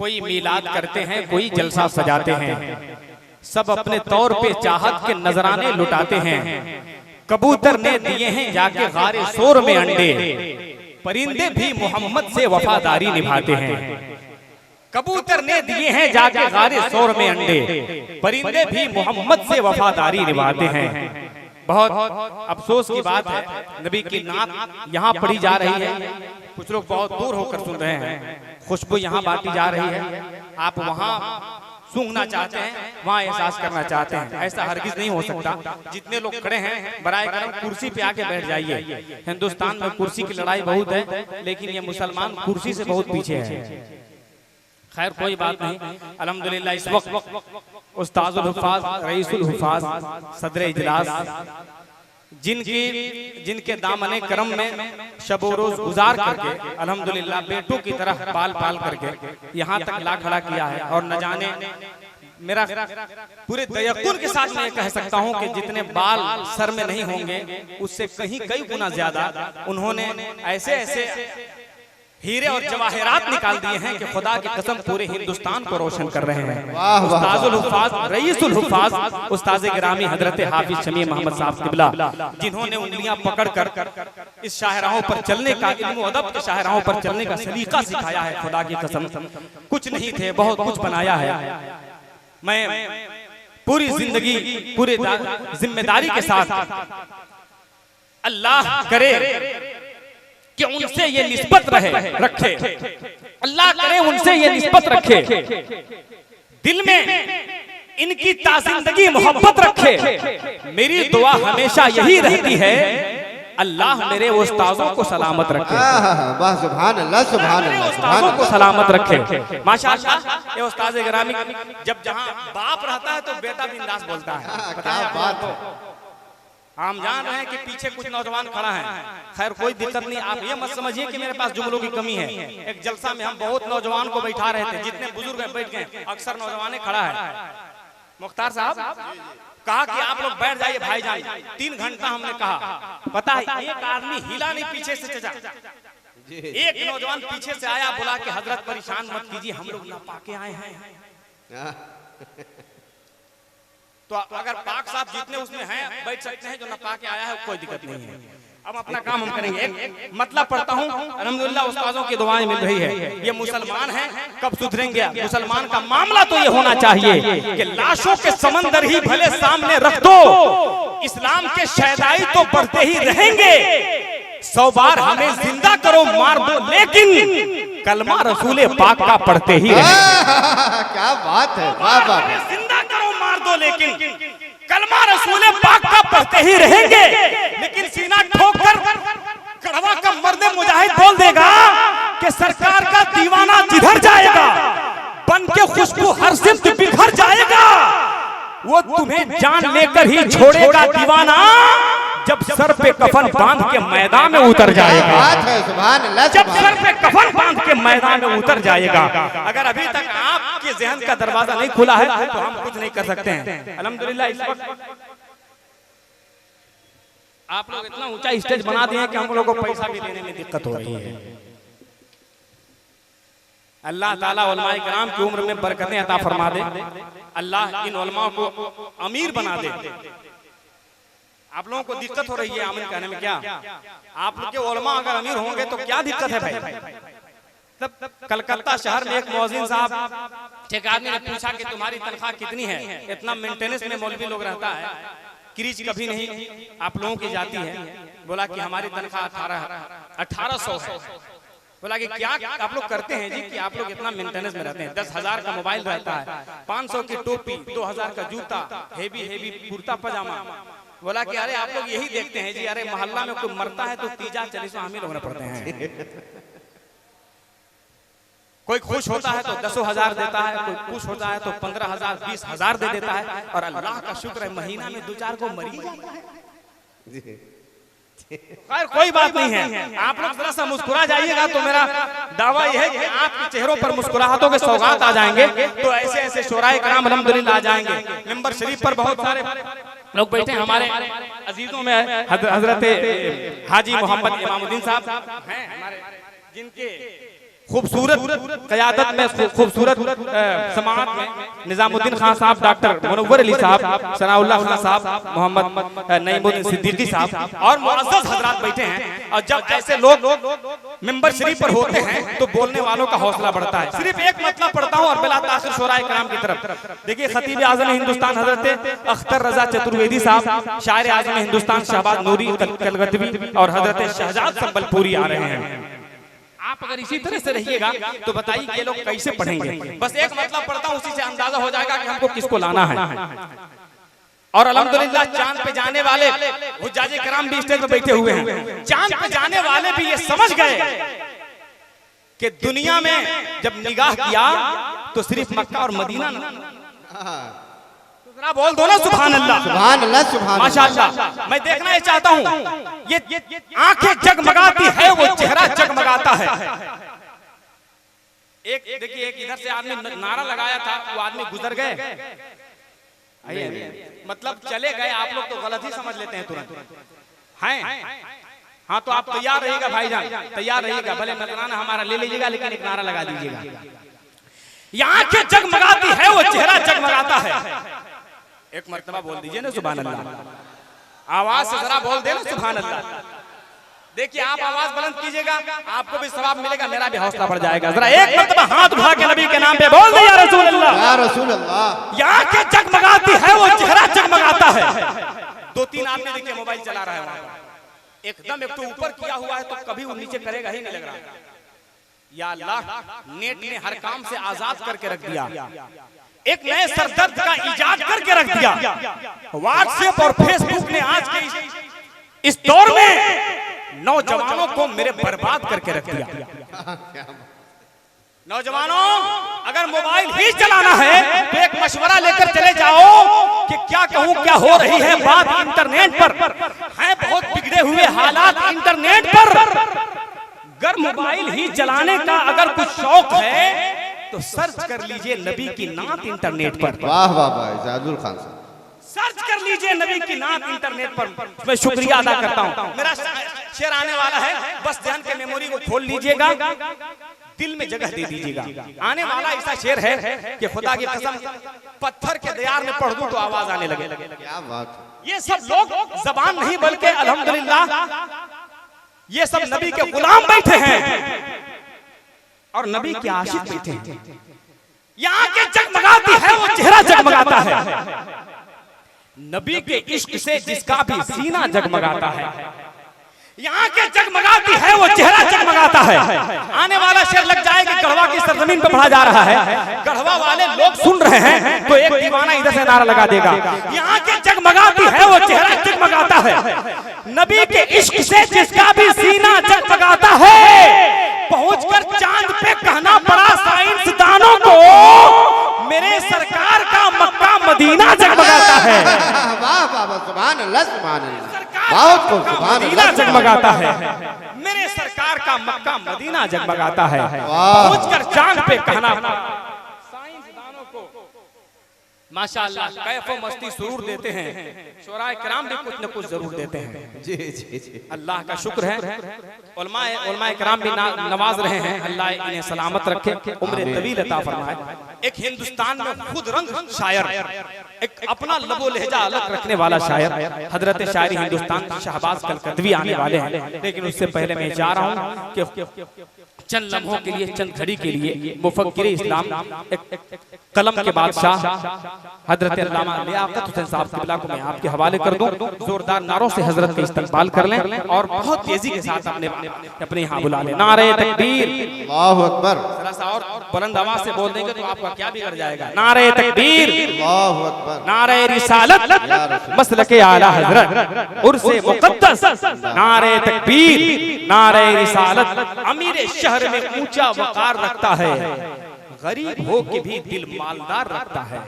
कोई मीलाद करते हैं, कोई जलसा सजाते हैं, सब अपने तौर पे चाहत के नजराने लुटाते हैं। कबूतर ने दिए हैं जाके गारे शोर में अंडे, परिंदे भी मोहम्मद से वफादारी निभाते हैं। कबूतर ने दिए हैं जाके गारे शोर में अंडे, परिंदे भी मोहम्मद से वफादारी निभाते हैं। बहुत अफसोस की बात है, नबी की नात यहाँ पढ़ी जा रही है, कुछ लोग बहुत दूर होकर सुन रहे हैं, खुशबू यहाँ बांटी जा रही है, आप वहाँ सूंघना चाहते हैं, वहाँ एहसास करना चाहते हैं। ऐसा हरगिज नहीं हो सकता। जितने लोग खड़े हैं बराए करम कुर्सी पे आके बैठ जाइए। हिंदुस्तान में कुर्सी की लड़ाई बहुत है, लेकिन ये मुसलमान कुर्सी से बहुत पीछे है। खैर कोई बात नहीं, अल्हम्दुलिल्लाह इस वक्त उस्ताजुल हुफ़ाज़, रईसुल हुफ़ाज़, सदर इजलास, जिनके दामने करम में शबो रोज गुजार करके अल्हम्दुलिल्लाह बेटों की तरह पाल पाल करके यहाँ तक ला खड़ा किया है। और न जाने मेरा पूरे तयक्कुन के साथ मैं कह सकता हूँ कि जितने बाल सर में नहीं होंगे उससे कई गुना ज्यादा उन्होंने ऐसे ऐसे हीरे और जवाहरात निकाल दिए हैं कि खुदा की कसम पूरे हिंदुस्तान को रोशन कर रहे हैं। उस्ताजुल हुफ़ाज़, रईसुल हुफ़ाज़, उस्ताज़ गिरामी हजरत हाफिज शमी मोहम्मद साहब किबला, जिन्होंने उंगलियां पकड़कर इस शाहराहों पर चलने का, इल्म अदब के शाहराहों पर चलने का सलीका सिखाया है। खुदा की कसम कुछ नहीं थे, बहुत कुछ बनाया है। मैं पूरी जिंदगी पूरे जिम्मेदारी के साथ अल्लाह करे कि उनसे ये निस्बत रखे, अल्लाह करे उनसे ये निस्बत रखे, दिल में इनकी ताज़िंदगी मोहब्बत रखे। मेरी दुआ हमेशा यही रहती है, अल्लाह मेरे उस्ताजों को सलामत रखे। सुभान अल्लाह, सुभान अल्लाह, उस्ताजों को सलामत रखे। माशाअल्लाह ये उस्ताद गिरामी जब जहाँ बाप रहता है तो बेटा बिंदास बोलता है। क्या बात है। हम जान रहे हैं कि पीछे कुछ नौजवान खड़ा है, खैर कोई दिक्कत नहीं, आप ये मत समझिए कि मेरे पास जुमलों की कमी है। एक जलसा में हम बहुत नौजवान को बैठा रहे थे, जितने बुजुर्ग बैठ गए, अक्सर नौजवान खड़ा है। मुख्तार साहब कहा कि आप लोग बैठ जाइए भाईजान, 3 घंटा हमने कहा, पता है एक आदमी हिला नहीं पीछे से। चचा एक नौजवान पीछे से आया, बोला कि हजरत परेशान मत कीजिए, हम लोग नापाके आए हैं। तो अगर पाक साहब जितने उसमें हैं बैठ सकते हैं, जो नपा के आया है कोई दिक्कत नहीं है। अब अपना काम हम करेंगे। एक मतलब पढ़ता हूँ, अल्हम्दुलिल्लाह उस्तादों की दुआएं मिल रही है। ये मुसलमान हैं, कब सुधरेंगे? मुसलमान का मामला तो ये होना चाहिए कि लाशों के समंदर ही भले सामने रख दो, इस्लाम के शहदाई तो बढ़ते ही रहेंगे। 100 बार हमें जिंदा करो मार दो, लेकिन कलमा रसूले पाक का पढ़ते ही रहेंगे। क्या बात है, वाह वाह। जिंदा करो मार दो, लेकिन कलमा रसूले पाक का पढ़ते ही रहेंगे। लेकिन सीना ठोकर कड़वा का मर्द मुजाहिद बोल देगा कि सरकार का दीवाना जिधर जाएगा बन के खुशबू हर सिमत बिखर जाएगा। वो तुम्हें जान लेकर ही छोड़ेगा दीवाना, जब सर पे कफन बांध के मैदान में उतर जाएगा। जब सर पे कफन बांध के मैदान में उतर जाएगा। अगर अभी तक आपके ज़हन का दरवाजा नहीं खुला है तो हम कुछ नहीं कर सकते हैं। अल्हम्दुलिल्लाह इस वक्त आप लोग इतना ऊंचा स्टेज बना दिए कि हम लोगों को पैसा भी देने में दिक्कत हो रही है। अल्लाह ताला उलमाए किराम की उम्र में बरकतें अता फरमा दे, अल्लाह इन उलमाओं को अमीर बना दे। आप लोगों को दिक्कत हो रही है आमीन कहने में, क्या आप लोग के उलमा अगर अमीर होंगे तो क्या दिक्कत है भाई? तब कलकत्ता शहर में एक मौजिन साहब एक आदमी ने पूछा कि तुम्हारी तनख्वाह कितनी है? इतना मेंटेनेंस में मौलवी लोग रहता है, क्रीज कभी नहीं आप लोगों की जाती है। बोला कि हमारी तनख्वाह 1800 है। बोला कि क्या आप लोग करते हैं जी कि आप लोग इतना मेंटेनेंस में रहते हैं? 10,000 का मोबाइल रहता है, 500 की टोपी, 2,000 का जूता, हेवी कुर्ता पजामा। बोला कि अरे आप लोग यही देखते हैं जी, अरे मोहल्ला में कोई मरता है तो तीजा चलीसा हम ही लोग पड़ते हैं। कोई खुश होता है तो 10,000 देता है, कोई खुश होता है तो 15,000 20,000 दे देता है। और अल्लाह का शुक्र है महीना में 2-4 को मरी जाता है। खैर कोई बात नहीं है, आप लोग जरा सा मुस्कुरा जाइएगा तो मेरा दावा यह है कि आपके चेहरों पर मुस्कुराहटों के सौगात आ जाएंगे। तो ऐसे ऐसे शोराए कराम अल्हम्दुलिल्लाह आ जाएंगे। मिंबर शरीफ पर बहुत सारे लोग बैठे हैं, हमारे अजीजों में हजरत हाजी मोहम्मद इमामुद्दीन साहब हैं हमारे, जिनके खूबसूरत क़यादत में, खूबसूरत समाअत में निजामुद्दीन खान साहब, डॉक्टर मुनव्वर अली साहब, सनाउल्लाह खान साहब, मोहम्मद नईमुद्दीन सिद्दीकी साहब और मुअज़्ज़ज़ हज़रात बैठे हैं। और जब ऐसे लोग मिंबर शरीफ पर होते हैं तो बोलने वालों का हौसला बढ़ता है। सिर्फ एक मतलब पढ़ता हूँ और बिला ताख़िर शोराए किराम की तरफ देखिए। खतीब आज़म हिंदुस्तान हज़रत अख्तर रज़ा चतुर्वेदी साहब, शायर आज़म हिंदुस्तान शहबाज नूरी कलगतवी और हज़रत शहजाद संबलपुरी आ रहे हैं। आप अगर इसी तरह से रहिएगा तो बताइए ये लोग कैसे पढ़ेंगे। बस एक मतलब पढ़ता हूँ, उसी से अंदाजा हो जाएगा कि हमको किसको लाना है। और अल्हम्दुलिल्लाह चांद पे जाने वाले हुज्जाजे किराम भी स्टेज पे बैठे हुए हैं। चांद पे जाने वाले भी ये समझ गए कि दुनिया में जब निगाह किया तो सिर्फ मक्का और मदीना जरा बोल दो ना सुभान अल्लाह, सुभान अल्लाह, सुभान माशाअल्लाह। मैं देखना ये चाहता हूँ, ये आंखें जगमगाती है, वो चेहरा जगमगाता है। एक देखिए, एक इधर से आदमी नारा लगाया था, वो आदमी गुजर गए, मतलब चले गए। आप लोग तो गलत ही समझ लेते हैं तुरंत हैं। हाँ तो आप तैयार रहिएगा भाईजान, तैयार रहिएगा। भले नजराना हमारा ले लीजिएगा, लेकिन एक नारा लगा दीजिएगा। ये आंखें जगमगाती है, वो चेहरा जगमगाता है। एक मर्तबा बोल दीजिए ना सुभान अल्लाह, आवाज से जरा बोल देना सुभान अल्लाह। देखिए आप आवाज बुलंद कीजिएगा, आपको भी सवाब मिलेगा, मेरा भी हौसला बढ़ जाएगा। जरा एक मर्तबा हाथ उठा के नबी के नाम पे बोल दे या रसूल अल्लाह, या रसूल अल्लाह। ये आंखें जगमगाती है, वो चेहरा जगमगाता है। दो तीन आदमी देखिए मोबाइल चला रहा है, एकदम एक तो ऊपर किया हुआ है तो कभी वो नीचे करेगा ही नहीं लग रहा। या अल्लाह, नेट ने हर काम से आजाद करके रख दिया, एक नए सरदर्द का इजाद करके रख दिया। व्हाट्सएप और फेसबुक ने आज के इस दौर में नौजवानों को मेरे बर्बाद करके रख दिया। नौजवानों, अगर मोबाइल ही चलाना है तो एक मशवरा लेकर चले जाओ कि क्या कहूं, क्या हो रही है बात इंटरनेट पर है, बहुत बिगड़े हुए हालात इंटरनेट पर। अगर मोबाइल ही चलाने का अगर कुछ शौक है तो सर्च कर लीजिए नबी की नात इंटरनेट पर। वाह वाह वाह, जादुल खान साहब, सर्च कर लीजिए नबी की नात इंटरनेट पर। मैं शुक्रिया अदा करता हूँ। मेरा शेर आने वाला है, बस ध्यान के मेमोरी को खोल लीजिएगा, दिल में जगह दे दीजिएगा। आने वाला ऐसा शेर है कि खुदा की कसम पत्थर के दयार में पढ़ दूं तो आवाज आने लगे। क्या बात है। ये सब लोग जबान नहीं बल्कि अल्हम्दुलिल्लाह ये सब नबी के गुलाम बैठे हैं और नबी के आशिक बैठे हैं। यहाँ के जगमगाती है, वो चेहरा जगमगाता है। नबी के इश्क से जिसका भी सीना जगमगाता है, यहाँ के जगमगाती है, वो चेहरा जगमगाता है। आने वाला शेर लग जाए कि गढ़वा की सरजमीन पर पढ़ा जा रहा है, गढ़वा वाले लोग सुन रहे हैं तो एक दीवाना इधर से नारा लगा देगा। यहाँ के जगमगाती है, वो चेहरा जगमगाता है। नबी के इश्क से जिसका भी सीना जगमगाता है, पहुंचकर चांद पे कहना पड़ा साइंसदानों को, मेरे सरकार का मक्का मदीना जगमगाता है। वाह वाह वाह, सुभान अल्लाह, सुभान अल्लाह, बहुत खूब, सुभान अल्लाह, जगमगाता है। मेरे सरकार का मक्का मदीना जगमगाता है। पहुंचकर चांद पे कहना साइंसदानों को माशाअल्लाह कैफ मस्ती सुरूर देते हैं। शोराए किराम भी कुछ न कुछ जरूर देते हैं। जी जी जी, अल्लाह का शुक्र है, उलमाए किराम भी नवाज रहे हैं। अल्लाह इन्हें सलामत रखे, उम्र तवील अता फरमाए। एक हिंदुस्तान में खुद रंग शायर, एक अपना लबो लहजा अलग रखने वाला शायर हजरत शायरी हिंदुस्तान शहबाज कलकतवी आने वाले हैं। लेकिन उससे पहले मैं चाह रहा हूँ कि चंद लम्हों के लिए, चंद घड़ी के लिए मुफक्किर इस्लाम, एक कलम के बादशाह हजरत अल्लामा लियाकत हुसैन साहब क़िबला को मैं आपके हवाले कर दूं। जोरदार नारों से हजरत का इस्तकबाल कर लें और बहुत तेजी के साथ अपने यहाँ बुला लें। नारे तकबीर, अल्लाहु अकबर। थोड़ा सा और बुलंद आवाज से बोल देंगे तो आपका क्या बिगड़ जाएगा। नारे तकबीर, अल्लाहु अकबर। नारे रिसालत, मसलके आला हजरत, उर्से मुक़द्दस। नारे तकबीर, नारे रिसालत, अमीर शहर में ऊंचा वकार रखता है, गरीब हो के भी दिल मालदार रखता है।